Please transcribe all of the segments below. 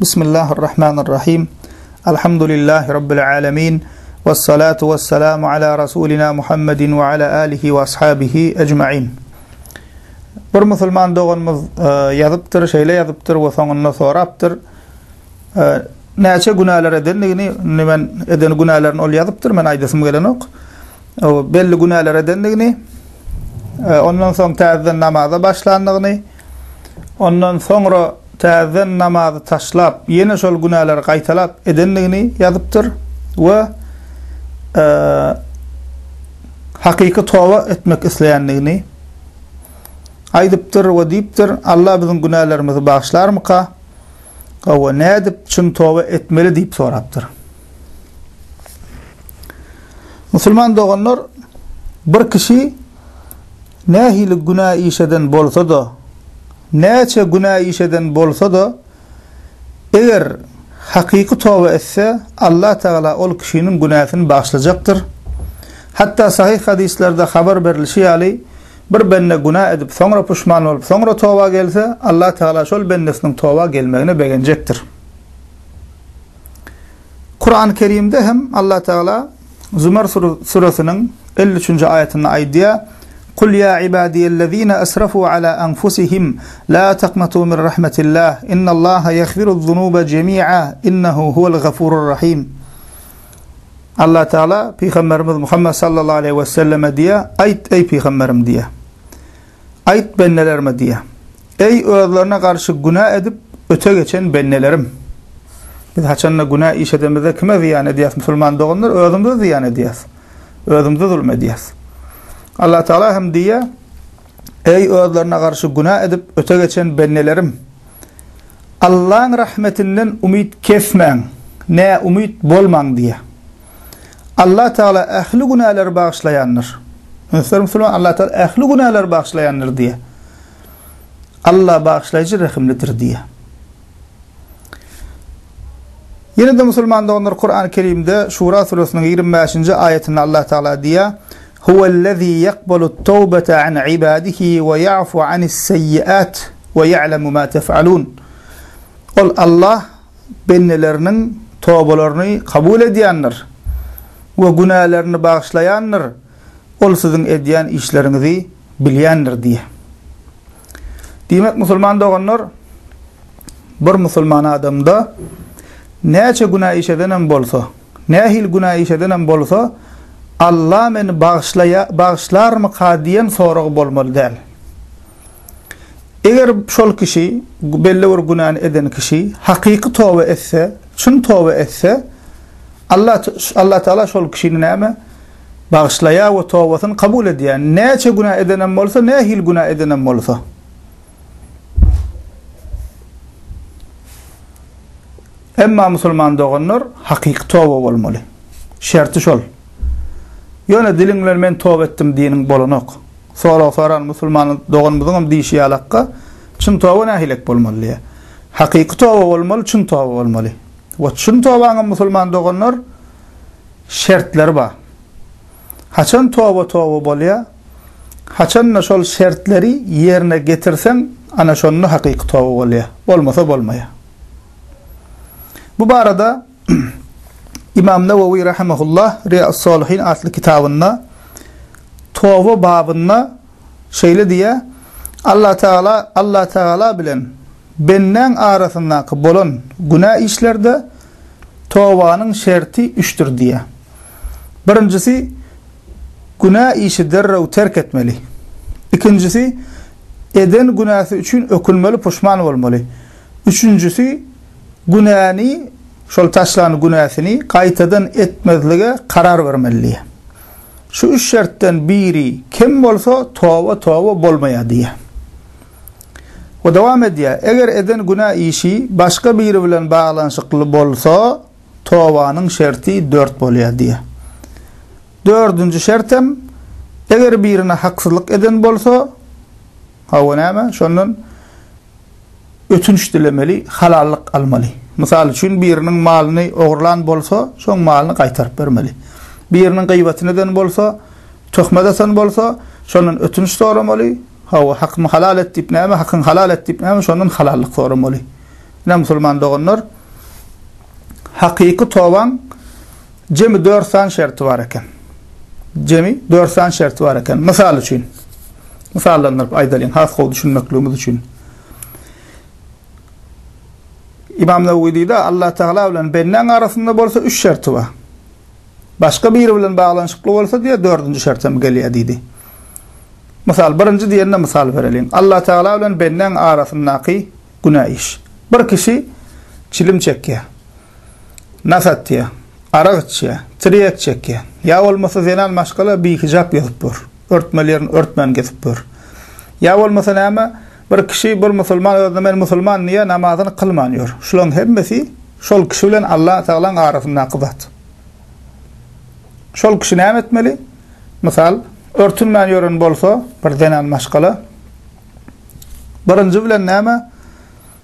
Bismillahirrahmanirrahim. Elhamdülillahi Rabbil alemin. Vessalatu vesselamu ala Rasulina Muhammedin ve ala alihi ve ashabihi ecma'in. Bir Müslüman doğanımız yazıptır, şeyle yazıptır ve sonunda soraptır. Näçe günahlar edenligini, men eden günahlarını ol yazıptır, men aydasım gelen ok. Belli günahlar edenligini, ondan sonra təzden namaza başlandığını, ondan sonra təzden namazı taşlap, yine şol günahları qaytalap edenligini yazıptır ve hakiki tova etmek isleyenligini aydıptır ve deyiptir. Allah bizim günahlarımızı bağışlar mı ka? Ve ne edip çün tova etmeli deyip soraptır. Müslüman doğanlar bir kişi nehili günah işeden bolsa da, neçe günah işeden bolsa da, eğer hakiki tova etse Allah Teala ol kişinin günahını bağışlayacaktır. Hatta sahih hadislerde haber verilişi ali bir benne günah edip sonra pişman olup sonra tova gelse Allah Teala şol bennesinin tova gelmegine beğenecektir. Kur'an-ı Kerim'de hem Allah Teala Zümer suresinin 53. ayetinde aydiya قُلْ يَا عِبَادِيَ الَّذ۪ينَ أَسْرَفُوا عَلَى أَنْفُسِهِمْ لَا تَقْنَطُوا مِنْ رَحْمَةِ اللّٰهِ إِنَّ اللّٰهَ يَغْفِرُ الذُّنُوبَ جَمِيعًا إِنَّهُ هُوَ الْغَفُورُ الرَّحِيمُ. Allah Teala Peygamberimiz Muhammed sallallahu aleyhi ve selleme diye ayet ey Peygamberim diye. Ayet bennelerime diye. Ey özlerine karşı günah edip öte geçen bennelerim. Biz haçanla günah işedemizde kime ziyan ediyaz Müslüman doğanlar? Özümüzde ziyan ediyaz. Özümüzde zulm ediyaz. Allah Teala hem diye ey özlerine karşı günah edip öte geçen bennelerim. Allah'ın rahmetinden umid kesmen. Ne umid bolman diye. Allah Teala ehli günahları bağışlayandır. Müslüman Allah Teala ehli günahları bağışlayandır diye. Allah bağışlayıcı rahimlidir diye. Yine de Müslüman da onlar Kur'an-ı Kerim'de Şura suresinin 25. ayetinde Allah Teala diye Huvellezî yekbalut tevbete an ibadihi ve ya'fu anis seyyiat ve ya'lemu ma tef'alun. Ol Allah bennelerinin tövbelerini kabul ediyendir ve günahlarını bağışlayandır. Ol sizin ediyen işlerinizi bilyendir diye. Demek Müslüman doğanlar bir Müslüman adamda neçe günah işedenen bolsa, nehil günah işedenen bolsa Allah meni bağışlar mı kadiyen soruğu bolmalı değil. Eğer şol kişi belli bir günah eden kişi hakiki tövbe etse, çün tövbe etse Allah Teala şol kişinin ama bağışlaya ve tövbesini kabul ediyor. Neçe günah edenen bolsa, nehil günah edenen bolsa. Emma Müslüman doğanlar hakiki tövbe olmalı. Şerti şol. Yöne dilinler men tövbe ettim dinin bolunok. Soran Müslüman doğanımızın dişi alakka çün tövbe nehilek bolmalı. Hakiki tövbe olmalı, çün tövbe olmalı. Ve çün tövbe Müslüman doğanlar şertler var. Haçan tövbe bolya, haçan şol şertleri yerine getirsen ana şonunu hakiki tövbe bolya. Olmasa bolmaya. Bu arada İmam Nevevi rahimehullah Riyâs-Sâlihin adlı kitabında tövbe babında şöyle diye Allah Teala bilen benden arasındaki bolan günah işlerde tövbenin şerti 3'tür diye. Birincisi günah işi derrev terk etmeli. İkincisi eden günahı için ökülmeli, pişman olmalı. Üçüncüsü günahını şol taşlan günahını qaytadan etmezlige karar vermeli. Şu 3 şertten biri kim bolsa tövbe bolmaya diye. O devam ediyor. Eğer eden günah işi başka biri bilen bağlanışıklı bolsa tövbenin şerti 4 bolya diye. 4. şertem eğer birine haksızlık eden bolsa havanama şonun ötünç dilemeli, halallık almalı. Misal üçün birinin malını oğurlan bolsa, şon malını qaytarıp vermeli. Birinin gıybetini eden bolsa, töhmedesen bolsa, şonun ötünç soramalı. Hava hakkımı halal ettiğip neyme, hakkın halal ettiğip neyme, şonun halallık soramalı. Ne musulman doğanlar? Hakiki toban cemi 4 san şerti var eken. Cemi 4 san şerti var eken. Misal üçün. Misallanırıp aydalıyın. Has düşünmekliğimiz üçün. İmam Nevevi deydi, Allah Teala bilen benden arasında bolsa 3 şerti var. Başka biri bilen bağlanışıklı olsa diye 4. şerte mi geliyor deydi. Misal birinci diğerine misal verelim. Allah Teala bilen benden arasındaki günah iş. Bir kişi çilim çekiyor. Nasat diye, arak içiyor, triyek çekiyor. Ya olmasa zenan maşkala bir hicap yazıp bur. Örtmelerin örtmen gezip bur. Ya olmasa nama bir kişi bir musulman öğretmen musulman niye namazını kılmanıyor. Şolun hemmesi şol kişi bilen Allah Teala'nın arasında kıvat. Şol kişi ne etmeli? Misal örtünmen yorun bolsa bir zenan maşkala. Birinci bilen nama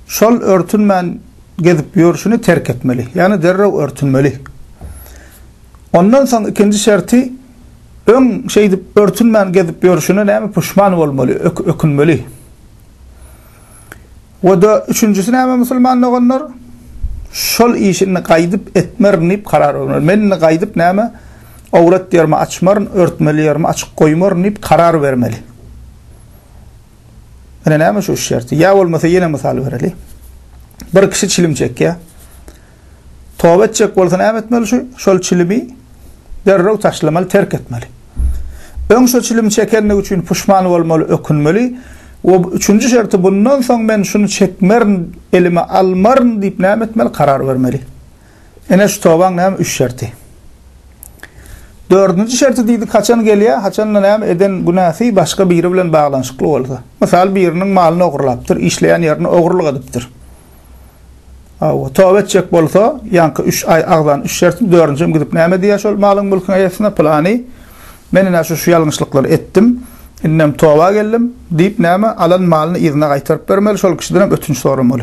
şol örtünmen gezip yoruşunu terk etmeli. Yani derrev örtünmeli. Ondan sonra ikinci şerti ön örtünmen gezip yoruşunu näme pişman olmalı, ökünmeli. Ve da üçüncüsü näme musulman olanlar şol işini qaydıp etmernip karar vermeli. Men qaydıp näme avrat yerimi açmarın, örtmeli yerimi açık koymarın karar vermeli. Yani näme şu şerti? Ya olmasa yine misal vereli. Bir kişi çilim çekiyor. Tövbe edecek bolsa näme etmeli şu? Şol çilimi derrew taşlamaly, terk etmeli. Ön şu çilim çekenlik üçün pişman bolmaly, ökünmeli. O üçüncü şerti bundan soň men şunu çekmerin, elime almarın diýip näme etmeli? Karar vermeli. Ene şu tövbaň näme 3 şerti. Dördüncü şerti diýdi kaçan gelýär, haçan näme eden günahsy başga biri bilen baglanşykly bolsa. Mesela biriniň malyny ogurlapdyr, işleýän ýerini ogurlyk edipdir. Tövbe edecek bolsa, yankı 3 ay ağdan 3 şertim 4-nji gidip näme diýär şol malyň mülküň aýasına plany. Men ene şu ýalňyşlyklary etdim. Innem tövbe geldim diýip näme alan malyny ýerine gaýtaryp bermeli, şol kişiden ötünç soramaly.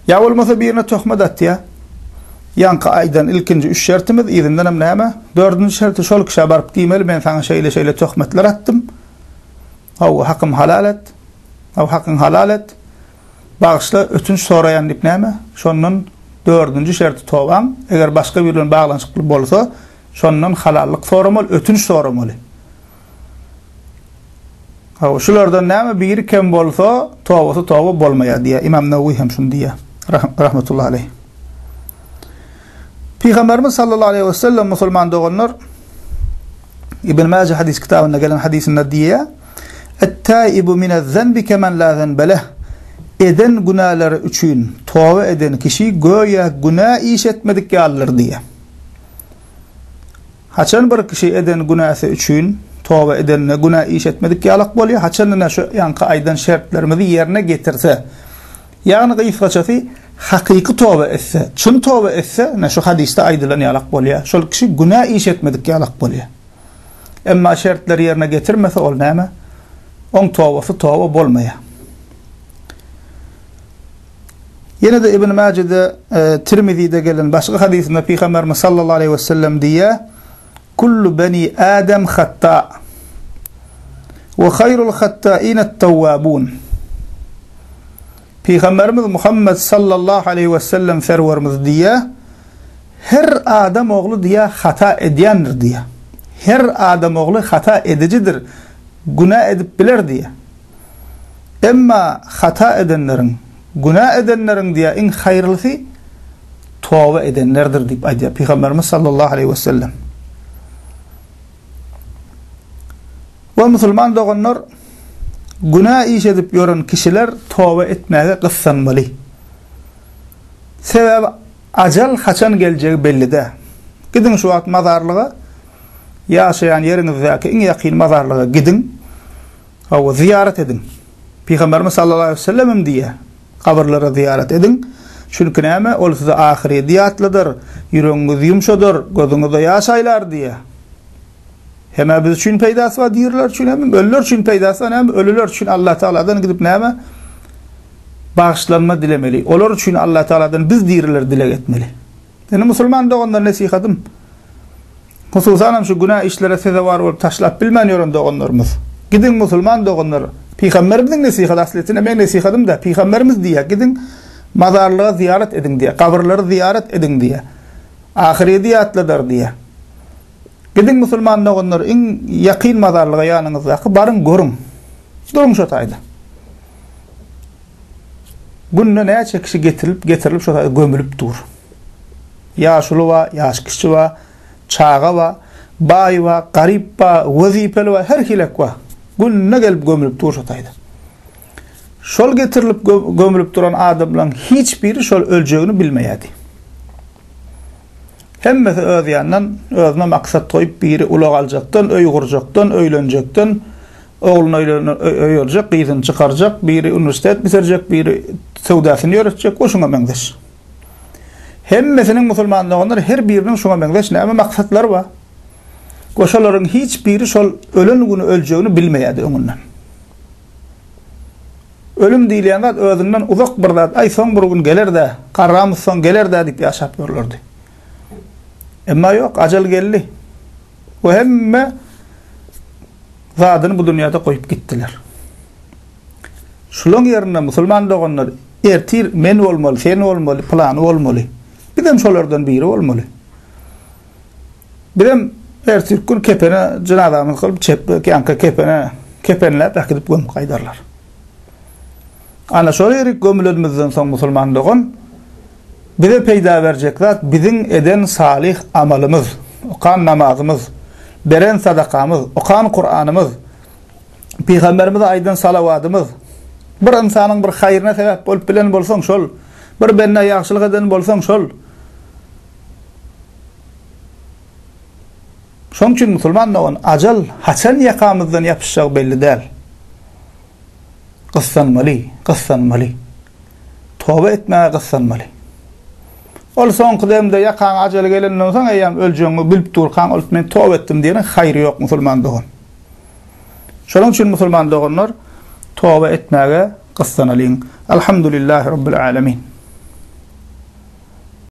Ya bolmasa birine töhmet atdy. Yankı aydan ilkinji 3 şertimiz ýerinden hem näme? 4-nji şerti şol kişe baryp diýmeli, men sana şeýle töhmetler attym. Hakym halal et. Hakyň halal et. Bağışla ötünç sorayan diýip näme? Şondan 4-nji şerti toban, eger başga biri bilen baglanşykly bolsa, şondan halallyk soramaly, ötünç soramaly. Şulardan näme biri kem bolsa, tawbasy tawba bolmaýar diýär. İmam Nevevi hem şunu diýär. Rahmetullahi aleyh. Peygamberimiz sallallahu aleyhi ve sellem musulman doğanlar İbn Majah hadis kitabında gelen hadisinde diýär: "Et-taibu minez-zenbi kemen la zenbe leh." Eden günahları üçün tövbe eden kişi göya günah iş etmedik ýallar diýär. Haçan bir kişi eden günahı üçün tövbe edenne günah iş etmedik ýalak bolýar. Haçan şu yankı aydan şertlerimizi yerine getirse, yani gıйfgaçasy hakiki tövbe etse, çyn tövbe etse, ne şu hadiste aydylan ýalak bolýar. Şol kişi günah iş etmedik ýalak bolýar. Emma şertleri yerine getirmese ol näme? On tövbesi tövbe bolmaýar. Yine de İbn Majah'da, Tirmizi'de gelen başka hadisinde Peygamberimiz sallallahu aleyhi ve sellem diye: "Kullu bani Adem hatta ve hayrul hatta'in et-tawwabun." Peygamberimiz Muhammed sallallahu aleyhi ve sellem serverimiz diye her adam oğlu diye hata edýändir diye. Her adam oğlu hata edicidir, günah edip biler diye. Emma hata edenlerin, günah edenlerin diye en hayırlısı tövbe edenlerdir diýip aýdýar Peygamberimiz sallallahu aleyhi ve sellem. Ve musulman doğanlar günah iş edip yoran kişiler tövbe etmäge gyssanmaly. Sebäbi ajal haçan geljegi bellide. Gidin şu wagt mazarlyga, ýaşaýan ýeriňizdäki iň ýakyn mazarlyga gidin, we ziyaret edin. Peygamberimiz sallallahu aleyhi ve sellem diýär: "Kabrlara ziyaret edin. Çünkü näme? Ol size ahire diýatlydyr, ýüregiňiz ýumşadyr, gözüňizde ýaş aýlar" diýär. Hema biz üçün peýdasy var diýerler, çünkü hem ölüler üçün peýdasy var, hem ölüler üçün Allah Taala'dan gidip näme? Bağışlanma dilemeli. Olar üçün Allah Taala'dan biz diýerler dilek etmeli. Yani musulman doğanlar nasihatym. Hususan şu günah işlere size var olup taşlap bilmän ýören doğanlarymız. Gidin musulman doğanlar, Peygamberimizin nasihat asletine men nasihatim da Peygamberimiz diye gidin mazarlığa ziyaret edin diye, kabrları ziyaret edin diye. Ahireti atladır diye. Gidin musulmanlar onlar in yakin mazarlığa yanınızda barın görün. Durun şu tayda. Bunun ne çekişi getirilip şu tayda gömülüp dur. Yaşlı va, yaş kişi va, çağa va, bay va, garip va, vazifeli va, her hilek va. Bunun ne gelip gömülüp dur şu tayda. Şol getirilip gömülüp duran adamların hiçbiri şol öleceğini bilmeyedi. Hemmesi öz yandan özüne maksat koyup biri ulaq alacaktan, öy kuracaktan, öylenecekten, oğlunu öylecek, kızını çıkaracak, biri üniversitet bitirecek, biri sevdasını öğretecek, o şuna benzeş. Hemmesinin musulmanlığınlar her birinin şuna benzeş ne ama maksatları var. Koşaların hiçbiri şol ölen günü öleceğini bilmeyedi onunla. Ölüm diýilýän özünden uzak bir zat, ay son bir gün geler de, karramız son geler de diýip ýaşap ýörlerdi. Emma yok, ajal geldi. O hemme zadyny bu dünýäde koyup gittiler. Şolun ýerine musulman doganlar ertir men bolmaly, sen bolmaly, plany bolmaly. Bizem şolardan biri bolmaly. Bizem ertir gün kepene cenazamyz kılıp çep, kanka kepenler takip göm kaydarlar. Ana şol ýerik gömülenmizden soň musulman dogan bize peýda berjek zat biziň eden salih amalymyz, okan namazymyz, beren sadakamyz, okan Kur'anymyz, Peygamberimize aýdan salawadymyz. Bir insanyň bir haýryna sebäp bolup bilen bolsaň şol, bir benne ýagşylyk eden bolsaň şol. Şoň üçin musulman dogan ajal haçan ýakamyzdan ýapyşjak belli däl. Qıssanmaly. Toba etmeye qıssanmaly. Ol son kıdemde yakan acele gelenden soň aýam öljeňi bilip durkan ol men toba etdim diýen haýry ýok musulman dogan. Şonuň üçin musulman doganlar toba etmege qıssanalyn. Elhamdülillahi rabbil alamin.